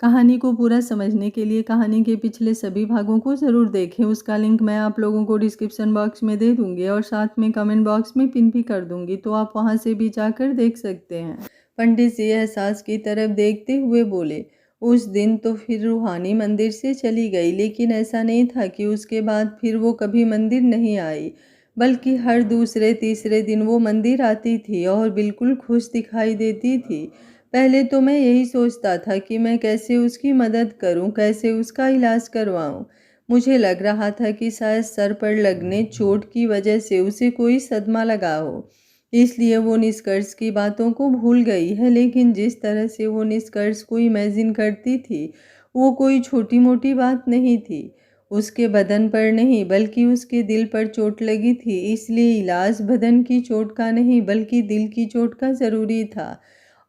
कहानी को पूरा समझने के लिए कहानी के पिछले सभी भागों को ज़रूर देखें। उसका लिंक मैं आप लोगों को डिस्क्रिप्शन बॉक्स में दे दूंगी और साथ में कमेंट बॉक्स में पिन भी कर दूंगी, तो आप वहां से भी जाकर देख सकते हैं। पंडित जी एहसास की तरफ देखते हुए बोले, उस दिन तो फिर रूहानी मंदिर से चली गई, लेकिन ऐसा नहीं था कि उसके बाद फिर वो कभी मंदिर नहीं आई, बल्कि हर दूसरे तीसरे दिन वो मंदिर आती थी और बिल्कुल खुश दिखाई देती थी। पहले तो मैं यही सोचता था कि मैं कैसे उसकी मदद करूं, कैसे उसका इलाज करवाऊं। मुझे लग रहा था कि शायद सर पर लगने चोट की वजह से उसे कोई सदमा लगा हो, इसलिए वो निष्कर्ष की बातों को भूल गई है। लेकिन जिस तरह से वो निष्कर्ष को इमेजिन करती थी, वो कोई छोटी मोटी बात नहीं थी। उसके बदन पर नहीं बल्कि उसके दिल पर चोट लगी थी, इसलिए इलाज बदन की चोट का नहीं बल्कि दिल की चोट का ज़रूरी था।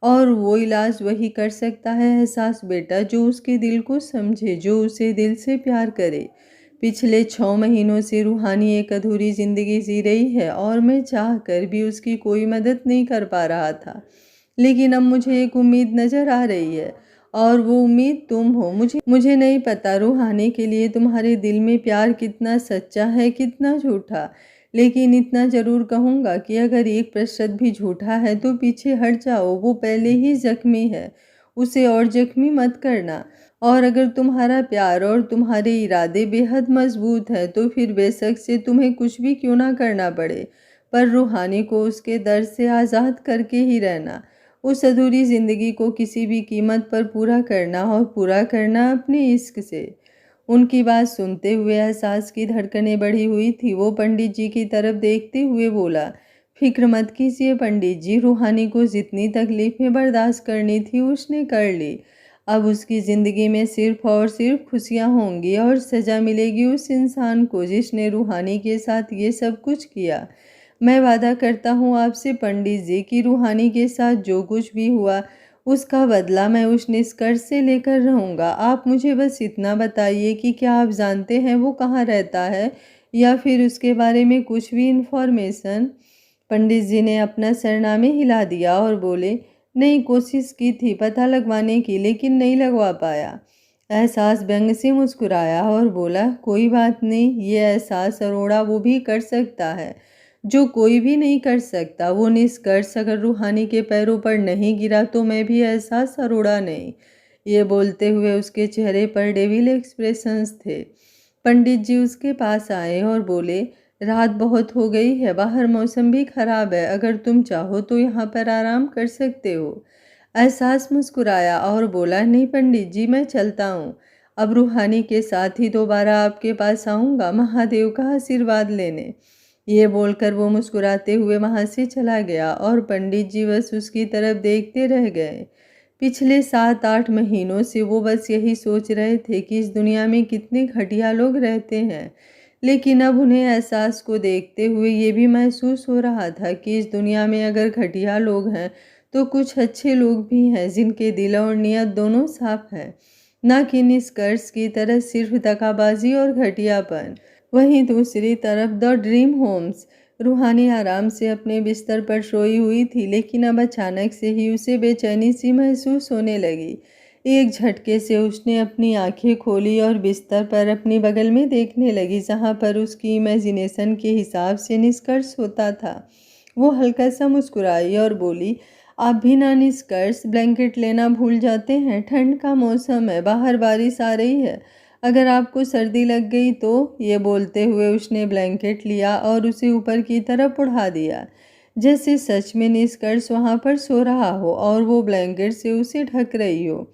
और वो इलाज वही कर सकता है एहसास बेटा, जो उसके दिल को समझे, जो उसे दिल से प्यार करे। पिछले 6 महीनों से रूहानी एक अधूरी जिंदगी जी रही है और मैं चाह कर भी उसकी कोई मदद नहीं कर पा रहा था। लेकिन अब मुझे एक उम्मीद नजर आ रही है, और वो उम्मीद तुम हो। मुझे नहीं पता रूहानी के लिए तुम्हारे दिल में प्यार कितना सच्चा है, कितना झूठा, लेकिन इतना जरूर कहूँगा कि अगर 1% भी झूठा है तो पीछे हट जाओ, वो पहले ही जख्मी है, उसे और जख्मी मत करना। और अगर तुम्हारा प्यार और तुम्हारे इरादे बेहद मजबूत हैं तो फिर बेशक से तुम्हें कुछ भी क्यों ना करना पड़े, पर रूहानी को उसके दर्द से आज़ाद करके ही रहना। उस अधूरी ज़िंदगी को किसी भी कीमत पर पूरा करना, और पूरा करना अपने इश्क से। उनकी बात सुनते हुए एहसास की धड़कनें बढ़ी हुई थी। वो पंडित जी की तरफ देखते हुए बोला, फिक्र मत कीजिए पंडित जी, रूहानी को जितनी तकलीफें बर्दाश्त करनी थी उसने कर ली। अब उसकी ज़िंदगी में सिर्फ और सिर्फ खुशियाँ होंगी और सज़ा मिलेगी उस इंसान को जिसने रूहानी के साथ ये सब कुछ किया। मैं वादा करता हूँ आपसे पंडित जी कि रूहानी के साथ जो कुछ भी हुआ उसका बदला मैं उस निष्कर्ष से लेकर रहूँगा। आप मुझे बस इतना बताइए कि क्या आप जानते हैं वो कहाँ रहता है, या फिर उसके बारे में कुछ भी इन्फॉर्मेशन। पंडित जी ने अपना सरनामे हिला दिया और बोले, नहीं, कोशिश की थी पता लगवाने की, लेकिन नहीं लगवा पाया। एहसास व्यंग से मुस्कुराया और बोला, कोई बात नहीं, ये एहसास अरोड़ा वो भी कर सकता है जो कोई भी नहीं कर सकता। वो निष्कर्ष अगर रूहानी के पैरों पर नहीं गिरा तो मैं भी एहसास अरोड़ा नहीं। ये बोलते हुए उसके चेहरे पर डेविल एक्सप्रेशंस थे। पंडित जी उसके पास आए और बोले, रात बहुत हो गई है, बाहर मौसम भी खराब है, अगर तुम चाहो तो यहाँ पर आराम कर सकते हो। एहसास मुस्कुराया और बोला, नहीं पंडित जी, मैं चलता हूँ। अब रूहानी के साथ ही दोबारा आपके पास आऊँगा महादेव का आशीर्वाद लेने। ये बोलकर वो मुस्कुराते हुए वहाँ से चला गया और पंडित जी बस उसकी तरफ देखते रह गए। पिछले 7-8 महीनों से वो बस यही सोच रहे थे कि इस दुनिया में कितने घटिया लोग रहते हैं, लेकिन अब उन्हें एहसास को देखते हुए ये भी महसूस हो रहा था कि इस दुनिया में अगर घटिया लोग हैं तो कुछ अच्छे लोग भी हैं जिनके दिल और नियत दोनों साफ है, न कि निष्कर्ष की तरह सिर्फ दगाबाजी और घटियापन। वहीं दूसरी तरफ द ड्रीम होम्स, रूहानी आराम से अपने बिस्तर पर सोई हुई थी, लेकिन अब अचानक से ही उसे बेचैनी सी महसूस होने लगी। एक झटके से उसने अपनी आंखें खोली और बिस्तर पर अपनी बगल में देखने लगी, जहां पर उसकी इमेजिनेशन के हिसाब से निष्कर्ष होता था। वो हल्का सा मुस्कुराई और बोली, आप भी ना निष्कर्ष ब्लैंकेट लेना भूल जाते हैं, ठंड का मौसम है, बाहर बारिश आ रही है, अगर आपको सर्दी लग गई तो। ये बोलते हुए उसने ब्लैंकेट लिया और उसे ऊपर की तरफ उड़ा दिया, जैसे सच में निष्कर्ष वहां पर सो रहा हो और वो ब्लैंकेट से उसे ढक रही हो।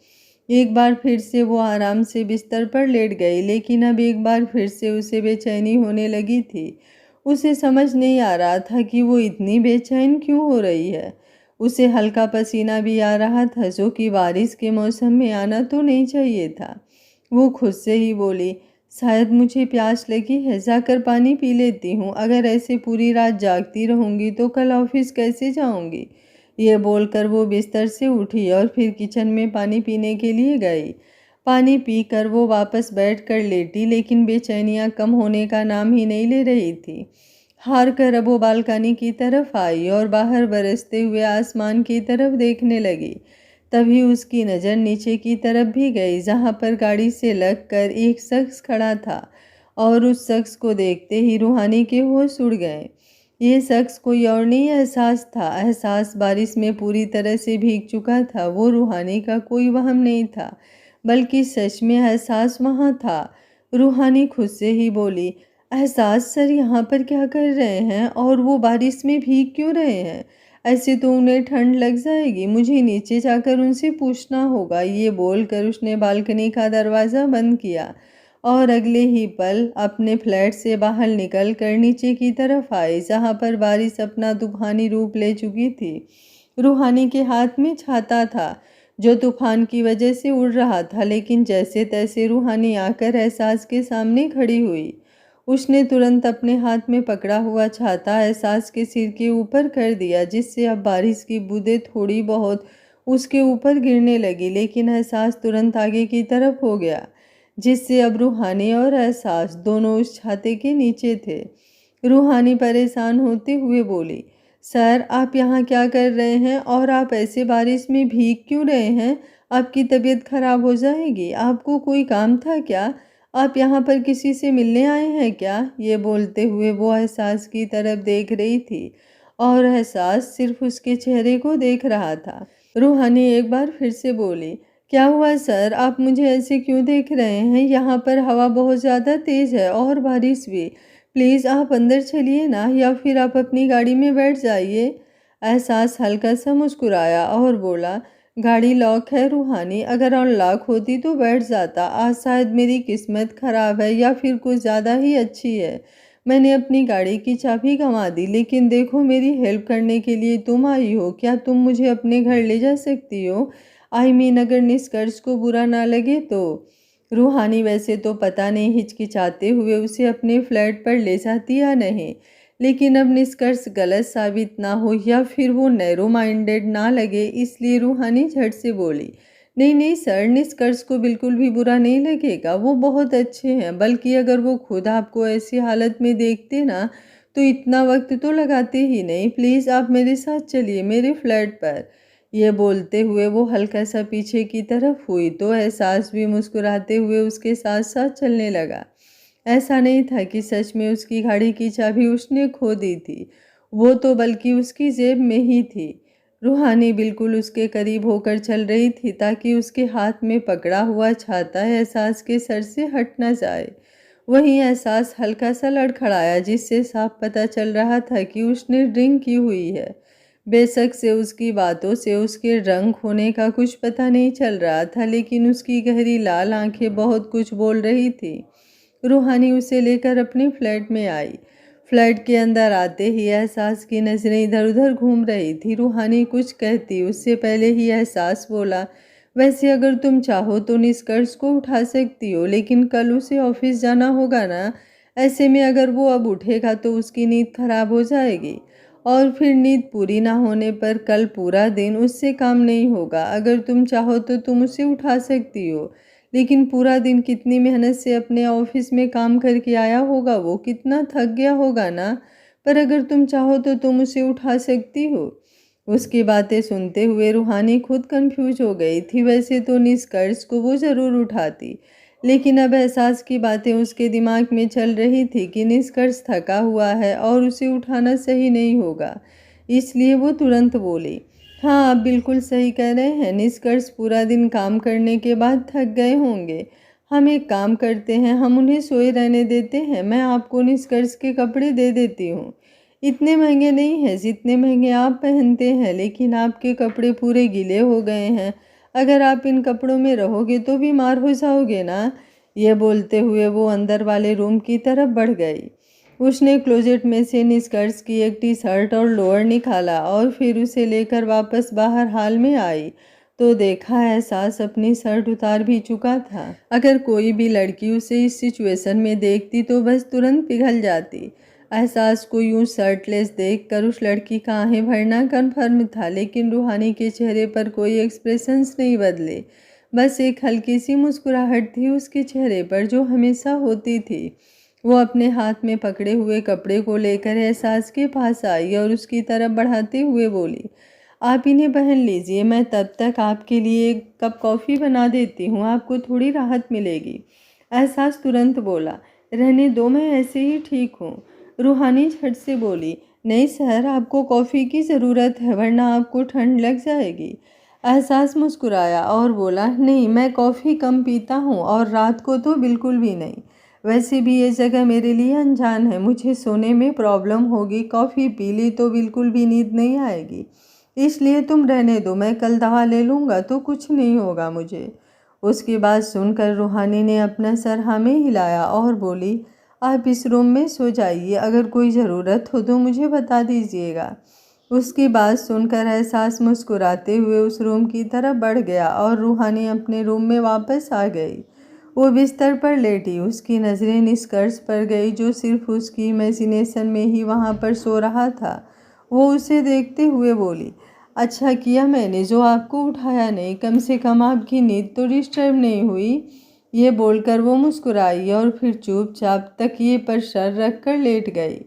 एक बार फिर से वो आराम से बिस्तर पर लेट गई, लेकिन अब एक बार फिर से उसे बेचैनी होने लगी थी। उसे समझ नहीं आ रहा था कि वो इतनी बेचैन क्यों हो रही है। उसे हल्का पसीना भी आ रहा था, जो कि बारिश के मौसम में आना तो नहीं चाहिए था। वो खुद से ही बोली, शायद मुझे प्यास लगी है, जाकर पानी पी लेती हूँ, अगर ऐसे पूरी रात जागती रहूँगी तो कल ऑफिस कैसे जाऊँगी। ये बोलकर वो बिस्तर से उठी और फिर किचन में पानी पीने के लिए गई। पानी पीकर वो वापस बैठ कर लेटी, लेकिन बेचैनियाँ कम होने का नाम ही नहीं ले रही थी। हार कर अब वो बालकनी की तरफ आई और बाहर बरसते हुए आसमान की तरफ देखने लगी। तभी उसकी नज़र नीचे की तरफ भी गई जहाँ पर गाड़ी से लगकर एक शख्स खड़ा था और उस शख्स को देखते ही रूहानी के होश उड़ गए। ये शख्स कोई और नहीं एहसास था। एहसास बारिश में पूरी तरह से भीग चुका था। वो रूहानी का कोई वहम नहीं था, बल्कि सच में एहसास वहाँ था। रूहानी खुद से ही बोली, एहसास सर यहाँ पर क्या कर रहे हैं और वो बारिश में भीग क्यों रहे हैं? ऐसे तो उन्हें ठंड लग जाएगी, मुझे नीचे जाकर उनसे पूछना होगा। ये बोलकर उसने बालकनी का दरवाज़ा बंद किया और अगले ही पल अपने फ्लैट से बाहर निकल कर नीचे की तरफ आए जहाँ पर बारिश अपना तूफानी रूप ले चुकी थी। रूहानी के हाथ में छाता था जो तूफान की वजह से उड़ रहा था, लेकिन जैसे तैसे रूहानी आकर एहसास के सामने खड़ी हुई। उसने तुरंत अपने हाथ में पकड़ा हुआ छाता एहसास के सिर के ऊपर कर दिया, जिससे अब बारिश की बूंदें थोड़ी बहुत उसके ऊपर गिरने लगी, लेकिन एहसास तुरंत आगे की तरफ हो गया, जिससे अब रूहानी और एहसास दोनों उस छाते के नीचे थे। रूहानी परेशान होते हुए बोली, सर आप यहाँ क्या कर रहे हैं और आप ऐसे बारिश में भीग क्यों रहे हैं? आपकी तबीयत खराब हो जाएगी। आपको कोई काम था क्या? आप यहाँ पर किसी से मिलने आए हैं क्या? ये बोलते हुए वो एहसास की तरफ देख रही थी और एहसास सिर्फ उसके चेहरे को देख रहा था। रूहानी एक बार फिर से बोली, क्या हुआ सर? आप मुझे ऐसे क्यों देख रहे हैं? यहाँ पर हवा बहुत ज़्यादा तेज़ है और बारिश भी। प्लीज़ आप अंदर चलिए ना, या फिर आप अपनी गाड़ी में बैठ जाइए। एहसास हल्का सा मुस्कुराया और बोला, गाड़ी लॉक है रूहानी, अगर अनलॉक होती तो बैठ जाता। आज शायद मेरी किस्मत ख़राब है या फिर कुछ ज़्यादा ही अच्छी है। मैंने अपनी गाड़ी की चाबी गंवा दी, लेकिन देखो मेरी हेल्प करने के लिए तुम आई हो। क्या तुम मुझे अपने घर ले जा सकती हो? अगर निष्कर्ष को बुरा ना लगे तो। रूहानी वैसे तो पता नहीं हिचकिचाते हुए उसे अपने फ्लैट पर ले जाती या नहीं, लेकिन अब निष्कर्ष गलत साबित ना हो या फिर वो नैरो माइंडेड ना लगे, इसलिए रूहानी झट से बोली, नहीं नहीं सर, निष्कर्ष को बिल्कुल भी बुरा नहीं लगेगा, वो बहुत अच्छे हैं। बल्कि अगर वो खुद आपको ऐसी हालत में देखते ना तो इतना वक्त तो लगाते ही नहीं। प्लीज़ आप मेरे साथ चलिए मेरे फ्लैट पर। ये बोलते हुए वो हल्का सा पीछे की तरफ हुई तो एहसास भी मुस्कुराते हुए उसके साथ साथ चलने लगा। ऐसा नहीं था कि सच में उसकी गाड़ी की चाबी उसने खो दी थी, वो तो बल्कि उसकी जेब में ही थी। रूहानी बिल्कुल उसके करीब होकर चल रही थी ताकि उसके हाथ में पकड़ा हुआ छाता एहसास के सर से हट न जाए। वहीं एहसास हल्का सा लड़खड़ाया, जिससे साफ पता चल रहा था कि उसने ड्रिंक की हुई है। बेशक से उसकी बातों से उसके रंग होने का कुछ पता नहीं चल रहा था, लेकिन उसकी गहरी लाल आंखें बहुत कुछ बोल रही थी। रूहानी उसे लेकर अपने फ्लैट में आई। फ्लैट के अंदर आते ही एहसास की नज़रें इधर उधर घूम रही थी। रूहानी कुछ कहती उससे पहले ही एहसास बोला, वैसे अगर तुम चाहो तो निष्कर्ष को उठा सकती हो, लेकिन कल उसे ऑफिस जाना होगा ना। ऐसे में अगर वो अब उठेगा तो उसकी नींद खराब हो जाएगी और फिर नींद पूरी ना होने पर कल पूरा दिन उससे काम नहीं होगा। अगर तुम चाहो तो तुम उसे उठा सकती हो, लेकिन पूरा दिन कितनी मेहनत से अपने ऑफिस में काम करके आया होगा, वो कितना थक गया होगा ना। पर अगर तुम चाहो तो तुम उसे उठा सकती हो। उसकी बातें सुनते हुए रूहानी खुद कंफ्यूज हो गई थी। वैसे तो निष्कर्ष को वो ज़रूर उठाती, लेकिन अब एहसास की बातें उसके दिमाग में चल रही थी कि निष्कर्ष थका हुआ है और उसे उठाना सही नहीं होगा। इसलिए वो तुरंत बोली, हाँ आप बिल्कुल सही कह रहे हैं, निष्कर्ष पूरा दिन काम करने के बाद थक गए होंगे। हम एक काम करते हैं, हम उन्हें सोए रहने देते हैं। मैं आपको निष्कर्ष के कपड़े दे देती हूँ। इतने महंगे नहीं हैं जितने महंगे आप पहनते हैं, लेकिन आपके कपड़े पूरे गीले हो गए हैं। अगर आप इन कपड़ों में रहोगे तो बीमार हो जाओगे ना। ये बोलते हुए वो अंदर वाले रूम की तरफ बढ़ गई। उसने क्लोजेट में से निष्कर्ष की एक टी शर्ट और लोअर निकाला और फिर उसे लेकर वापस बाहर हॉल में आई तो देखा एहसास अपनी शर्ट उतार भी चुका था। अगर कोई भी लड़की उसे इस सिचुएशन में देखती तो बस तुरंत पिघल जाती। एहसास को यूं शर्टलेस देखकर उस लड़की का आहें भरना कन्फर्म था, लेकिन रूहानी के चेहरे पर कोई एक्सप्रेशंस नहीं बदले। बस एक हल्की सी मुस्कुराहट थी उसके चेहरे पर, जो हमेशा होती थी। वो अपने हाथ में पकड़े हुए कपड़े को लेकर एहसास के पास आई और उसकी तरफ बढ़ाते हुए बोली, आप इन्हें पहन लीजिए, मैं तब तक आपके लिए एक कप कॉफ़ी बना देती हूँ, आपको थोड़ी राहत मिलेगी। एहसास तुरंत बोला, रहने दो, मैं ऐसे ही ठीक हूँ। रूहानी झट से बोली, नहीं सर, आपको कॉफ़ी की ज़रूरत है, वरना आपको ठंड लग जाएगी। एहसास मुस्कुराया और बोला, नहीं, मैं कॉफ़ी कम पीता हूँ और रात को तो बिल्कुल भी नहीं। वैसे भी ये जगह मेरे लिए अनजान है, मुझे सोने में प्रॉब्लम होगी, कॉफ़ी पी ली तो बिल्कुल भी नींद नहीं आएगी। इसलिए तुम रहने दो, मैं कल दवा ले लूँगा तो कुछ नहीं होगा मुझे। उसकी बात सुनकर रूहानी ने अपना सर हाँ में हिलाया और बोली, आप इस रूम में सो जाइए, अगर कोई ज़रूरत हो तो मुझे बता दीजिएगा। उसकी बात सुनकर एहसास मुस्कुराते हुए उस रूम की तरफ बढ़ गया और रूहानी अपने रूम में वापस आ गई। वो बिस्तर पर लेटी, उसकी नज़रें निष्कर्ष पर गई जो सिर्फ उसकी इमेजिनेशन में ही वहाँ पर सो रहा था। वो उसे देखते हुए बोली, अच्छा किया मैंने जो आपको उठाया नहीं, कम से कम आपकी नींद तो डिस्टर्ब नहीं हुई। ये बोलकर वो मुस्कुराई और फिर चुपचाप तकिए पर सर रखकर लेट गई।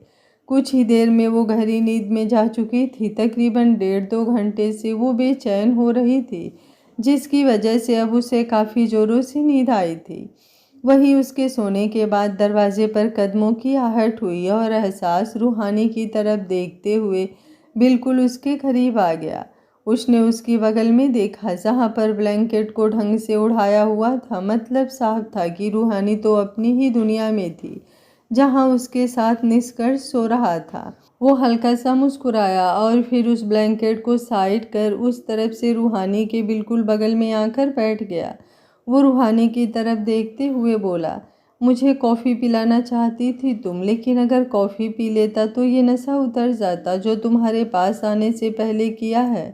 कुछ ही देर में वो गहरी नींद में जा चुकी थी। तकरीबन 1.5-2 घंटे से वो बेचैन हो रही थी, जिसकी वजह से अब उसे काफ़ी ज़ोरों से नींद आई थी। वहीं उसके सोने के बाद दरवाजे पर कदमों की आहट हुई और एहसास रूहानी की तरफ देखते हुए बिल्कुल उसके करीब आ गया। उसने उसकी बगल में देखा, जहाँ पर ब्लैंकेट को ढंग से उड़ाया हुआ था। मतलब साफ था कि रूहानी तो अपनी ही दुनिया में थी, जहाँ उसके साथ निष्कर्ष सो रहा था। वो हल्का सा मुस्कुराया और फिर उस ब्लैंकेट को साइड कर उस तरफ से रूहानी के बिल्कुल बगल में आकर बैठ गया। वो रूहानी की तरफ देखते हुए बोला, मुझे कॉफ़ी पिलाना चाहती थी तुम, लेकिन अगर कॉफ़ी पी लेता तो ये नशा उतर जाता जो तुम्हारे पास आने से पहले किया है।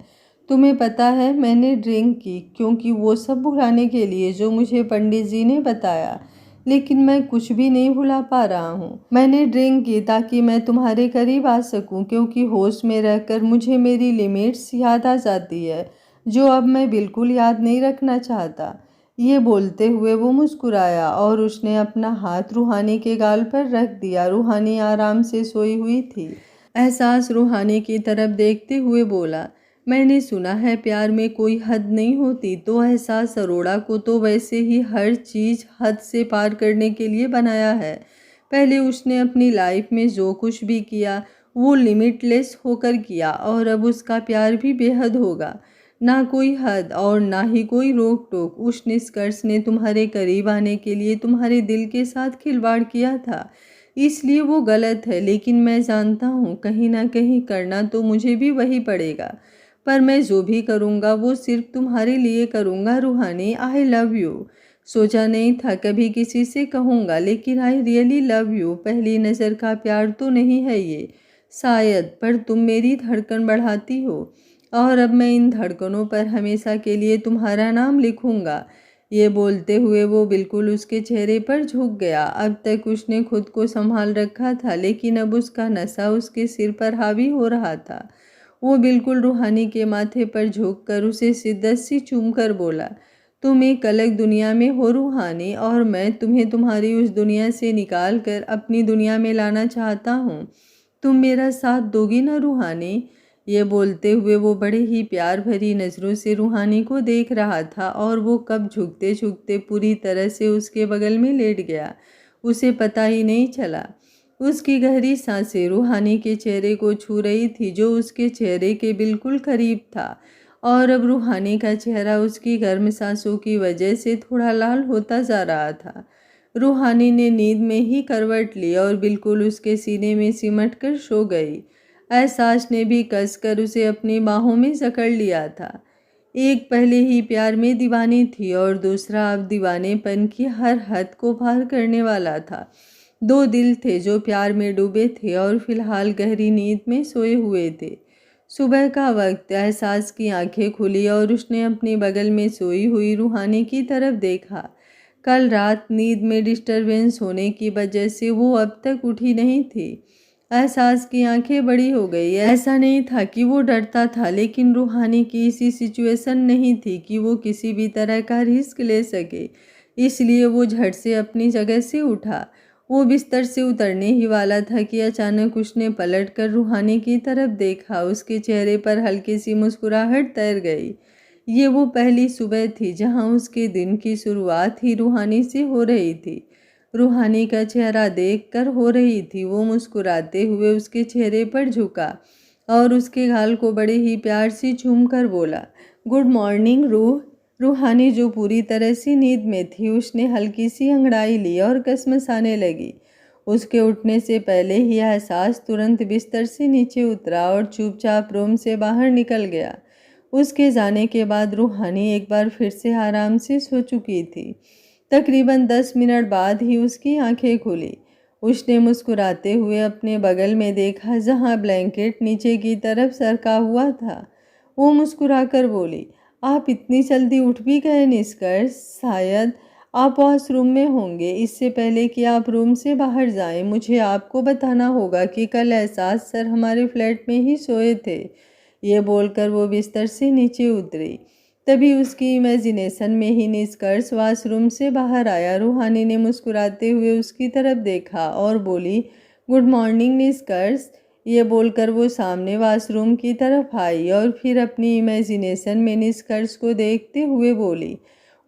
तुम्हें पता है मैंने ड्रिंक की, क्योंकि वो सब भुलाने के लिए जो मुझे पंडित जी ने बताया, लेकिन मैं कुछ भी नहीं भुला पा रहा हूँ। मैंने ड्रिंक की ताकि मैं तुम्हारे करीब आ सकूँ, क्योंकि होश में रहकर मुझे मेरी लिमिट्स याद आ जाती है, जो अब मैं बिल्कुल याद नहीं रखना चाहता। ये बोलते हुए वो मुस्कुराया और उसने अपना हाथ रूहानी के गाल पर रख दिया। रूहानी आराम से सोई हुई थी। एहसास रूहानी की तरफ देखते हुए बोला, मैंने सुना है प्यार में कोई हद नहीं होती, तो एहसास अरोड़ा को तो वैसे ही हर चीज़ हद से पार करने के लिए बनाया है। पहले उसने अपनी लाइफ में जो कुछ भी किया वो लिमिटलेस होकर किया, और अब उसका प्यार भी बेहद होगा। ना कोई हद और ना ही कोई रोक टोक। उस निष्कर्ष ने तुम्हारे करीब आने के लिए तुम्हारे दिल के साथ खिलवाड़ किया था, इसलिए वो गलत है। लेकिन मैं जानता हूँ कहीं ना कहीं करना तो मुझे भी वही पड़ेगा, पर मैं जो भी करूँगा वो सिर्फ तुम्हारे लिए करूँगा। रूहानी, आई लव यू। सोचा नहीं था कभी किसी से कहूँगा, लेकिन आई रियली लव यू। पहली नज़र का प्यार तो नहीं है ये शायद, पर तुम मेरी धड़कन बढ़ाती हो, और अब मैं इन धड़कनों पर हमेशा के लिए तुम्हारा नाम लिखूँगा। ये बोलते हुए वो बिल्कुल उसके चेहरे पर झुक गया। अब तक उसने खुद को संभाल रखा था, लेकिन अब उसका नशा उसके सिर पर हावी हो रहा था। वो बिल्कुल रूहानी के माथे पर झुककर उसे शिद्दत से चूमकर बोला, तुम एक अलग दुनिया में हो रूहानी, और मैं तुम्हें तुम्हारी उस दुनिया से निकाल कर अपनी दुनिया में लाना चाहता हूँ। तुम मेरा साथ दोगी ना रूहानी? ये बोलते हुए वो बड़े ही प्यार भरी नज़रों से रूहानी को देख रहा था, और वो कब झुकते झुकते पूरी तरह से उसके बगल में लेट गया, उसे पता ही नहीं चला। उसकी गहरी सांसें रूहानी के चेहरे को छू रही थी, जो उसके चेहरे के बिल्कुल करीब था, और अब रूहानी का चेहरा उसकी गर्म सांसों की वजह से थोड़ा लाल होता जा रहा था। रूहानी ने नींद में ही करवट ली और बिल्कुल उसके सीने में सिमट कर सो गई। एहसास ने भी कसकर उसे अपनी बाहों में जकड़ लिया था। एक पहले ही प्यार में दीवानी थी और दूसरा अब दीवानेपन की हर हद को पार करने वाला था। दो दिल थे जो प्यार में डूबे थे और फिलहाल गहरी नींद में सोए हुए थे। सुबह का वक्त, एहसास की आंखें खुली और उसने अपने बगल में सोई हुई रूहानी की तरफ देखा। कल रात नींद में डिस्टरबेंस होने की वजह से वो अब तक उठी नहीं थी। एहसास की आंखें बड़ी हो गई। ऐसा नहीं था कि वो डरता था, लेकिन रूहानी की ऐसी सिचुएशन नहीं थी कि वो किसी भी तरह का रिस्क ले सके, इसलिए वो झट से अपनी जगह से उठा। वो बिस्तर से उतरने ही वाला था कि अचानक उसने पलटकर रूहानी की तरफ देखा। उसके चेहरे पर हल्की सी मुस्कुराहट तैर गई। ये वो पहली सुबह थी जहां उसके दिन की शुरुआत ही रूहानी से हो रही थी। रूहानी का चेहरा देखकर हो रही थी। वो मुस्कुराते हुए उसके चेहरे पर झुका और उसके गाल को बड़े ही प्यार से चूम कर बोला, गुड मॉर्निंग रूह। रूहानी जो पूरी तरह से नींद में थी, उसने हल्की सी अंगड़ाई ली और कसमसाने लगी। उसके उठने से पहले ही एहसास तुरंत बिस्तर से नीचे उतरा और चुपचाप रूम से बाहर निकल गया। उसके जाने के बाद रूहानी एक बार फिर से आराम से सो चुकी थी। तकरीबन 10 मिनट बाद ही उसकी आंखें खुली। उसने मुस्कुराते हुए अपने बगल में देखा जहां ब्लैंकेट नीचे की तरफ सरका हुआ था। वो मुस्कुराकर बोली, आप इतनी जल्दी उठ भी गए निष्कर्ष? शायद आप वॉशरूम में होंगे। इससे पहले कि आप रूम से बाहर जाएं, मुझे आपको बताना होगा कि कल एहसास सर हमारे फ्लैट में ही सोए थे। ये बोलकर वो बिस्तर से नीचे उतरी। तभी उसकी इमेजिनेशन में ही निष्कर्ष वॉशरूम से बाहर आया। रूहानी ने मुस्कुराते हुए उसकी तरफ देखा और बोली, गुड मॉर्निंग निष्कर्ष। ये बोलकर वो सामने वॉशरूम की तरफ आई और फिर अपनी इमेजिनेशन में निष्कर्ष को देखते हुए बोली,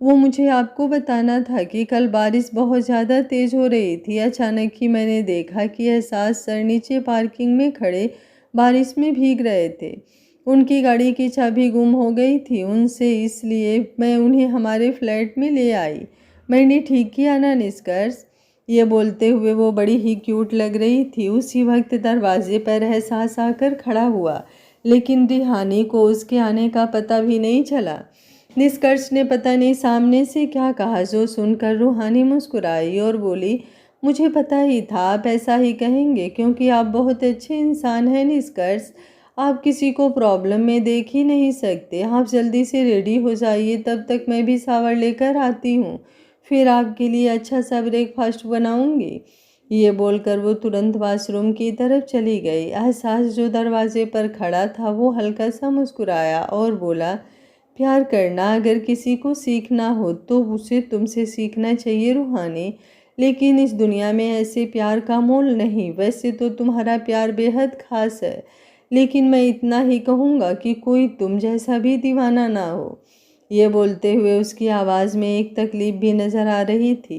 वो मुझे आपको बताना था कि कल बारिश बहुत ज़्यादा तेज़ हो रही थी। अचानक ही मैंने देखा कि एहसास सर नीचे पार्किंग में खड़े बारिश में भीग रहे थे। उनकी गाड़ी की चाबी गुम हो गई थी उनसे, इसलिए मैं उन्हें हमारे फ्लैट में ले आई। मैंने ठीक किया ना निष्कर्ष? ये बोलते हुए वो बड़ी ही क्यूट लग रही थी। उसी वक्त दरवाजे पर एहसास आकर खड़ा हुआ, लेकिन रिहानी को उसके आने का पता भी नहीं चला। निष्कर्ष ने पता नहीं सामने से क्या कहा, जो सुनकर रूहानी मुस्कुराई और बोली, मुझे पता ही था आप ऐसा ही कहेंगे, क्योंकि आप बहुत अच्छे इंसान हैं निष्कर्ष। आप किसी को प्रॉब्लम में देख ही नहीं सकते। आप जल्दी से रेडी हो जाइए, तब तक मैं भी शावर लेकर आती हूँ। फिर आपके लिए अच्छा सा ब्रेकफास्ट बनाऊंगी। ये बोलकर वो तुरंत वॉशरूम की तरफ चली गई। एहसास जो दरवाजे पर खड़ा था वो हल्का सा मुस्कुराया और बोला, प्यार करना अगर किसी को सीखना हो तो उसे तुमसे सीखना चाहिए रूहानी। लेकिन इस दुनिया में ऐसे प्यार का मोल नहीं। वैसे तो तुम्हारा प्यार बेहद खास है, लेकिन मैं इतना ही कहूँगा कि कोई तुम जैसा भी दीवाना ना हो। ये बोलते हुए उसकी आवाज़ में एक तकलीफ भी नज़र आ रही थी।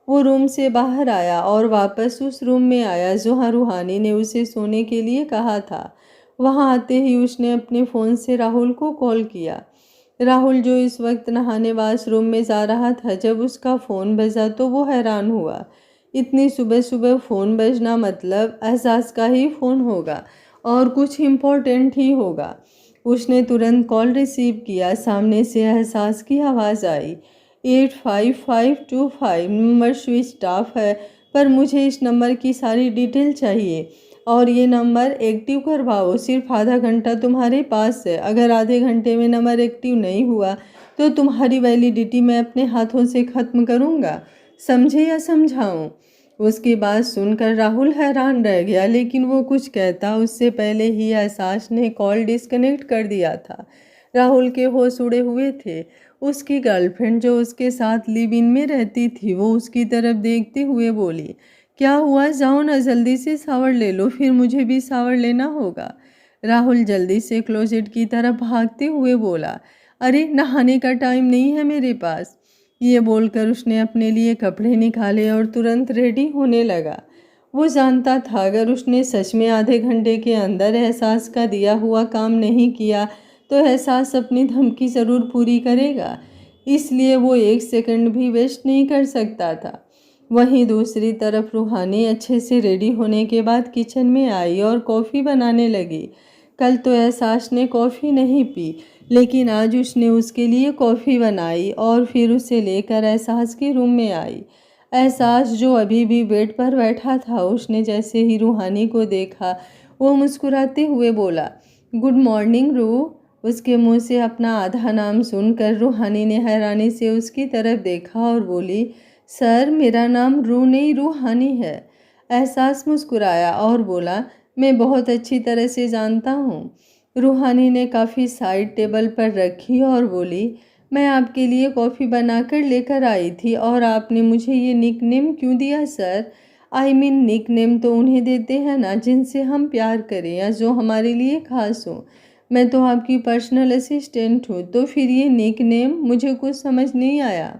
वो रूम से बाहर आया और वापस उस रूम में आया जहाँ रूहानी ने उसे सोने के लिए कहा था। वहाँ आते ही उसने अपने फ़ोन से राहुल को कॉल किया। राहुल जो इस वक्त नहाने वॉशरूम में जा रहा था, जब उसका फ़ोन बजा तो वो हैरान हुआ। इतनी सुबह सुबह फ़ोन बजना मतलब एहसास का ही फ़ोन होगा और कुछ इम्पोर्टेंट ही होगा। उसने तुरंत कॉल रिसीव किया। सामने से एहसास की आवाज़ आई, 85525 नंबर स्विच ऑफ है, पर मुझे इस नंबर की सारी डिटेल चाहिए और ये नंबर एक्टिव करवाओ। सिर्फ आधा घंटा तुम्हारे पास है। अगर आधे घंटे में नंबर एक्टिव नहीं हुआ तो तुम्हारी वैलिडिटी मैं अपने हाथों से ख़त्म करूँगा। समझे या समझाऊँ? उसकी बात सुनकर राहुल हैरान रह गया, लेकिन वो कुछ कहता उससे पहले ही एहसास ने कॉल डिस्कनेक्ट कर दिया था। राहुल के होश उड़े हुए थे। उसकी गर्लफ्रेंड जो उसके साथ लिव इन में रहती थी, वो उसकी तरफ देखते हुए बोली, क्या हुआ? जाओ ना, जल्दी से शावर ले लो, फिर मुझे भी शावर लेना होगा। राहुल जल्दी से क्लोजेट की तरफ भागते हुए बोला, अरे नहाने का टाइम नहीं है मेरे पास। ये बोलकर उसने अपने लिए कपड़े निकाले और तुरंत रेडी होने लगा। वो जानता था अगर उसने सच में आधे घंटे के अंदर एहसास का दिया हुआ काम नहीं किया तो एहसास अपनी धमकी ज़रूर पूरी करेगा, इसलिए वो एक सेकंड भी वेस्ट नहीं कर सकता था। वहीं दूसरी तरफ रूहानी अच्छे से रेडी होने के बाद किचन में आई और कॉफ़ी बनाने लगी। कल तो एहसास ने कॉफ़ी नहीं पी, लेकिन आज उसने उसके लिए कॉफ़ी बनाई और फिर उसे लेकर एहसास के रूम में आई। एहसास जो अभी भी बेड पर बैठा था, उसने जैसे ही रूहानी को देखा वो मुस्कुराते हुए बोला, गुड मॉर्निंग रूह। उसके मुंह से अपना आधा नाम सुनकर रूहानी ने हैरानी से उसकी तरफ देखा और बोली, सर मेरा नाम रूह नहीं रूहानी है। एहसास मुस्कुराया और बोला, मैं बहुत अच्छी तरह से जानता हूँ। रूहानी ने काफ़ी साइड टेबल पर रखी और बोली, मैं आपके लिए कॉफ़ी बनाकर लेकर आई थी और आपने मुझे ये निकनेम क्यों दिया सर? निक नेम तो उन्हें देते हैं ना जिनसे हम प्यार करें या जो हमारे लिए खास हो। मैं तो आपकी पर्सनल असिस्टेंट हूँ, तो फिर ये निक नेम, मुझे कुछ समझ नहीं आया।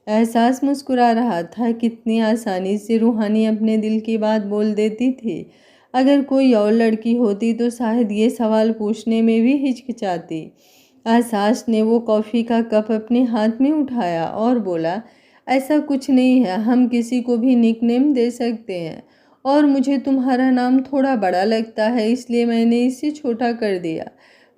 एहसास मुस्कुरा रहा था। कितनी आसानी से रूहानी अपने दिल की बात बोल देती थी। अगर कोई और लड़की होती तो शायद ये सवाल पूछने में भी हिचकिचाती। एहसास ने वो कॉफ़ी का कप अपने हाथ में उठाया और बोला, ऐसा कुछ नहीं है, हम किसी को भी निकनेम दे सकते हैं। और मुझे तुम्हारा नाम थोड़ा बड़ा लगता है, इसलिए मैंने इसे छोटा कर दिया।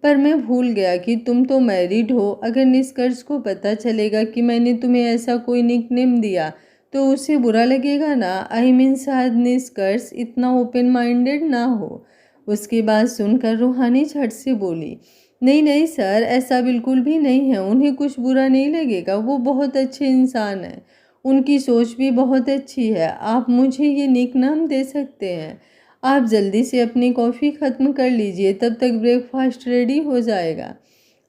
पर मैं भूल गया कि तुम तो मैरिड हो। अगर निष्कर्ष को पता चलेगा कि मैंने तुम्हें ऐसा कोई निकनेम दिया तो उसे बुरा लगेगा ना। शायद निष्कर्ष इतना ओपन माइंडेड ना हो। उसकी बात सुनकर रूहानी झट से बोली, नहीं नहीं सर, ऐसा बिल्कुल भी नहीं है। उन्हें कुछ बुरा नहीं लगेगा, वो बहुत अच्छे इंसान हैं। उनकी सोच भी बहुत अच्छी है। आप मुझे ये निकनेम दे सकते हैं। आप जल्दी से अपनी कॉफ़ी ख़त्म कर लीजिए, तब तक ब्रेकफास्ट रेडी हो जाएगा।